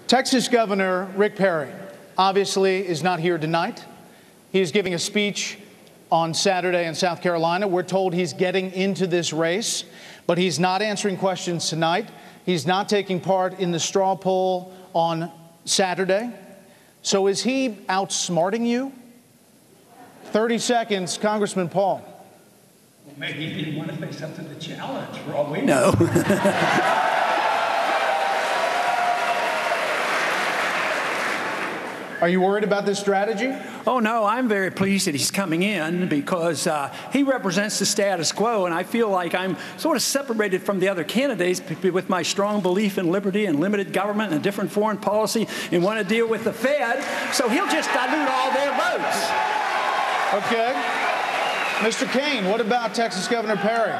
Texas Governor Rick Perry obviously is not here tonight. He is giving a speech on Saturday in South Carolina. We're told he's getting into this race, but he's not answering questions tonight. He's not taking part in the straw poll on Saturday. So is he outsmarting you? 30 seconds, Congressman Paul. Well, maybe he didn't want to face up to the challenge, for all we know. Are you worried about this strategy? Oh, no, I'm very pleased that he's coming in because he represents the status quo, and I feel like I'm sort of separated from the other candidates with my strong belief in liberty and limited government and a different foreign policy and want to deal with the Fed, so he'll just dilute all their votes. Okay. Mr. Kaine, what about Texas Governor Perry?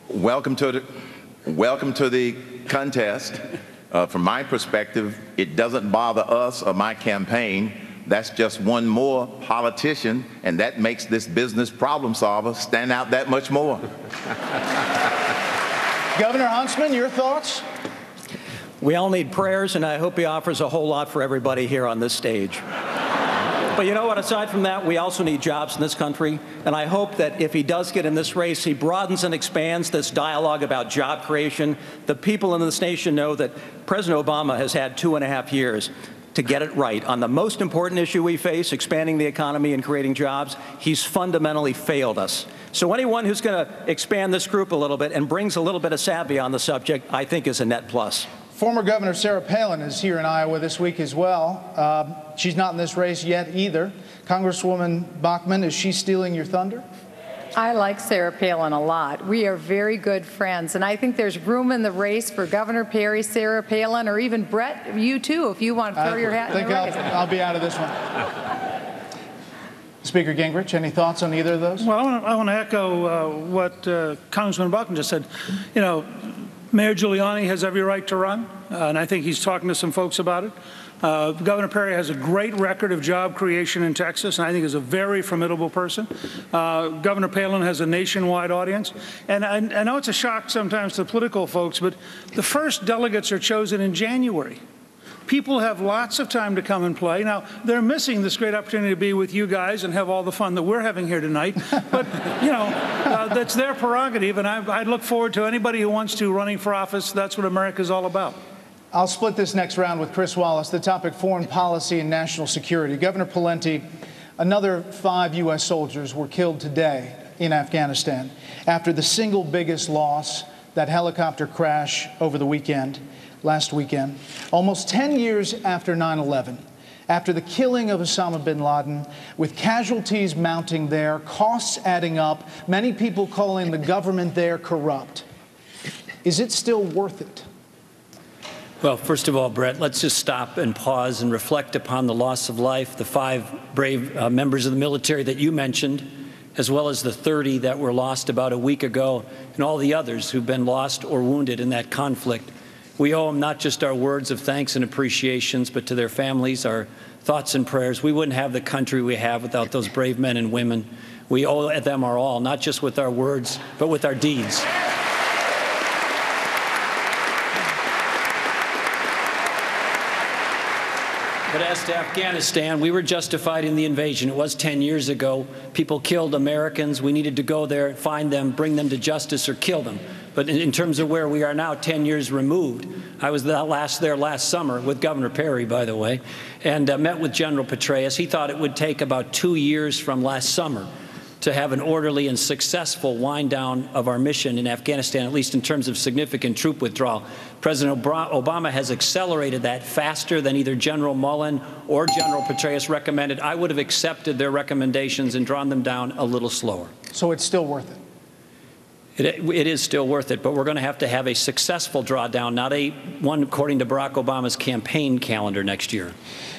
Welcome to the contest. From my perspective, it doesn't bother us or my campaign. That's just one more politician, and that makes this business problem solver stand out that much more. Governor Huntsman, your thoughts? We all need prayers, and I hope he offers a whole lot for everybody here on this stage. But you know what? Aside from that, we also need jobs in this country. And I hope that if he does get in this race, he broadens and expands this dialogue about job creation. The people in this nation know that President Obama has had 2.5 years to get it right. On the most important issue we face, expanding the economy and creating jobs, he's fundamentally failed us. So anyone who's going to expand this group a little bit and brings a little bit of savvy on the subject, I think is a net plus. Former Governor Sarah Palin is here in Iowa this week as well. She's not in this race yet either. Congresswoman Bachmann, is she stealing your thunder? I like Sarah Palin a lot. We are very good friends, and I think there's room in the race for Governor Perry, Sarah Palin, or even Brett, you too, if you want to throw your hat in the race. I'll be out of this one. Speaker Gingrich, any thoughts on either of those? Well, I want to echo what Congressman Bachmann just said. You know, Mayor Giuliani has every right to run, and I think he's talking to some folks about it. Governor Perry has a great record of job creation in Texas, and I think is a very formidable person. Governor Palin has a nationwide audience. And I know it's a shock sometimes to political folks, but the first delegates are chosen in January. People have lots of time to come and play. Now, they're missing this great opportunity to be with you guys and have all the fun that we're having here tonight. But, you know, that's their prerogative, and I look forward to anybody who wants to running for office. That's what America's all about. I'll split this next round with Chris Wallace, the topic foreign policy and national security. Governor Pawlenty, another 5 U.S. soldiers were killed today in Afghanistan after the single biggest loss, that helicopter crash over the weekend. Last weekend, almost 10 years after 9/11, after the killing of Osama bin Laden, with casualties mounting there, costs adding up, many people calling the government there corrupt. Is it still worth it? Well, first of all, Brett, let's just stop and pause and reflect upon the loss of life, the 5 brave members of the military that you mentioned, as well as the 30 that were lost about a week ago, and all the others who've been lost or wounded in that conflict. We owe them not just our words of thanks and appreciations, but to their families, our thoughts and prayers. We wouldn't have the country we have without those brave men and women. We owe them our all, not just with our words, but with our deeds. But as to Afghanistan, we were justified in the invasion. It was 10 years ago. People killed Americans. We needed to go there, find them, bring them to justice, or kill them. But in terms of where we are now, 10 years removed, I was there last summer with Governor Perry, by the way, and met with General Petraeus. He thought it would take about 2 years from last summer to have an orderly and successful wind down of our mission in Afghanistan, at least in terms of significant troop withdrawal. President Obama has accelerated that faster than either General Mullen or General Petraeus recommended. I would have accepted their recommendations and drawn them down a little slower. So it's still worth it? It is still worth it, but we're going to have a successful drawdown, not one according to Barack Obama's campaign calendar next year.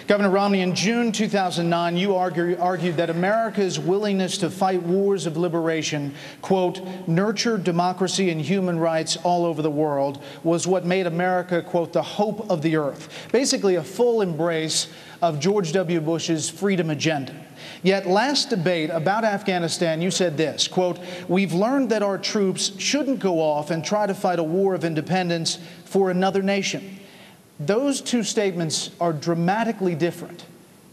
Governor Romney, in June 2009, you argued that America's willingness to fight wars of liberation, quote, nurture democracy and human rights all over the world, was what made America, quote, the hope of the earth. Basically a full embrace of George W. Bush's freedom agenda. Yet last debate about Afghanistan, you said this, quote, we've learned that our troops shouldn't go off and try to fight a war of independence for another nation. Those two statements are dramatically different.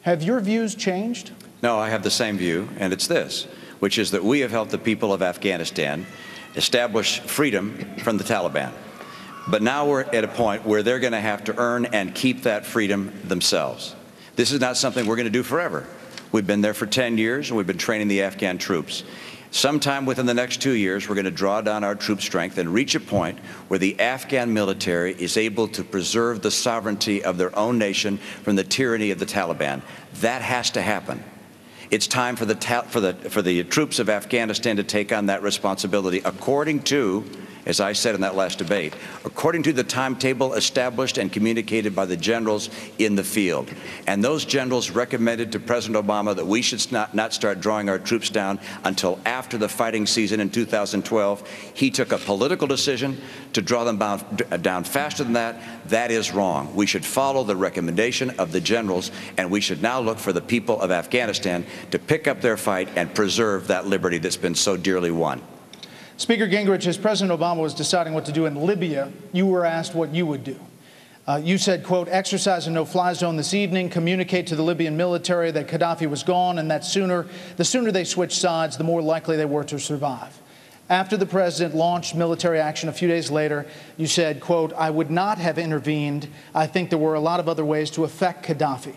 Have your views changed? No, I have the same view, and it's this, which is that we have helped the people of Afghanistan establish freedom from the Taliban. But now we're at a point where they're going to have to earn and keep that freedom themselves. This is not something we're going to do forever. We've been there for 10 years, and we've been training the Afghan troops. Sometime within the next 2 years, we're going to draw down our troop strength and reach a point where the Afghan military is able to preserve the sovereignty of their own nation from the tyranny of the Taliban. That has to happen. It's time for the troops of Afghanistan to take on that responsibility according to, as I said in that last debate, according to the timetable established and communicated by the generals in the field. And those generals recommended to President Obama that we should not start drawing our troops down until after the fighting season in 2012. He took a political decision to draw them down faster than that. That is wrong. We should follow the recommendation of the generals, and we should now look for the people of Afghanistan to pick up their fight and preserve that liberty that's been so dearly won. Speaker Gingrich, as President Obama was deciding what to do in Libya, you were asked what you would do. You said, quote, exercise a no-fly zone this evening, communicate to the Libyan military that Gaddafi was gone and that the sooner they switched sides, the more likely they were to survive. After the president launched military action a few days later, you said, quote, I would not have intervened. I think there were a lot of other ways to affect Gaddafi.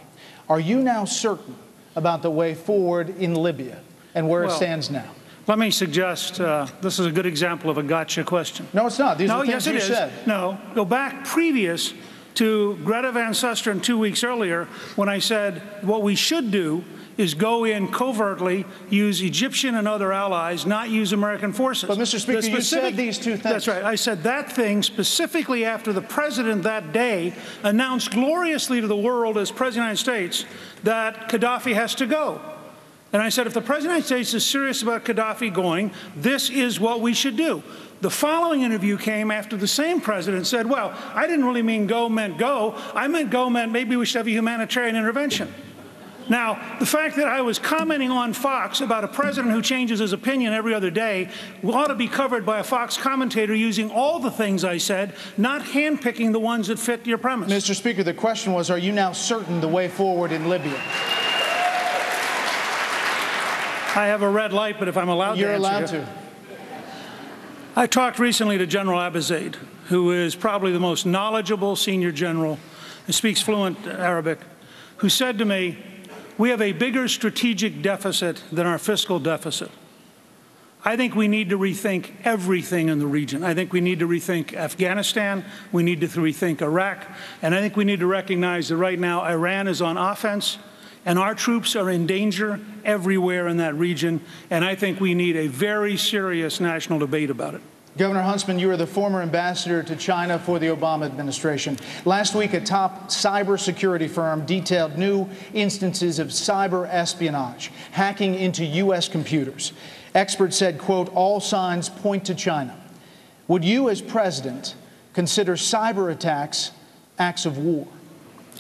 Are you now certain about the way forward in Libya and where it stands now? Let me suggest this is a good example of a gotcha question. No, it's not. These are things you said. No, go back previous to Greta Van Susteren 2 weeks earlier when I said what we should do is go in covertly, use Egyptian and other allies, not use American forces. But, Mr. Speaker, you said these two things. That's right. I said that thing specifically after the president that day announced gloriously to the world as President of the United States that Gaddafi has to go. And I said, if the President of the United States is serious about Gaddafi going, this is what we should do. The following interview came after the same president said, well, I didn't really mean go meant go. I meant go meant maybe we should have a humanitarian intervention. Now, the fact that I was commenting on Fox about a president who changes his opinion every other day ought to be covered by a Fox commentator using all the things I said, not handpicking the ones that fit your premise. Mr. Speaker, the question was, are you now certain the way forward in Libya? I have a red light, but if I'm allowed to answer. You're allowed to. I talked recently to General Abizaid, who is probably the most knowledgeable senior general and speaks fluent Arabic, who said to me, we have a bigger strategic deficit than our fiscal deficit. I think we need to rethink everything in the region. I think we need to rethink Afghanistan. We need to rethink Iraq. And I think we need to recognize that right now Iran is on offense, and our troops are in danger everywhere in that region, and I think we need a very serious national debate about it. Governor Huntsman, you are the former ambassador to China for the Obama administration. Last week, a top cybersecurity firm detailed new instances of cyber espionage, hacking into U.S. computers. Experts said, quote, all signs point to China. Would you, as president, consider cyber attacks acts of war?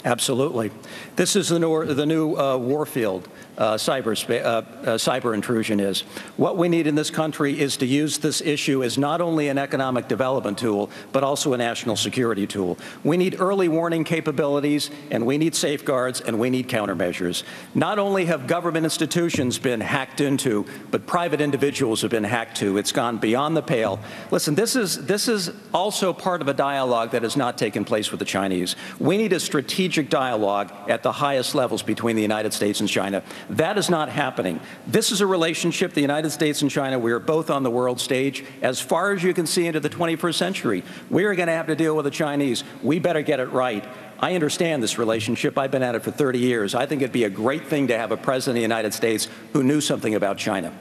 Absolutely. This is the new war field. Cyber intrusion is. What we need in this country is to use this issue as not only an economic development tool, but also a national security tool. We need early warning capabilities, and we need safeguards, and we need countermeasures. Not only have government institutions been hacked into, but private individuals have been hacked to. It's gone beyond the pale. Listen, this is also part of a dialogue that has not taken place with the Chinese. We need a strategic dialogue at the highest levels between the United States and China. That is not happening. This is a relationship, the United States and China, we are both on the world stage. As far as you can see into the 21st century, we are going to have to deal with the Chinese. We better get it right. I understand this relationship. I've been at it for 30 years. I think it'd be a great thing to have a president of the United States who knew something about China.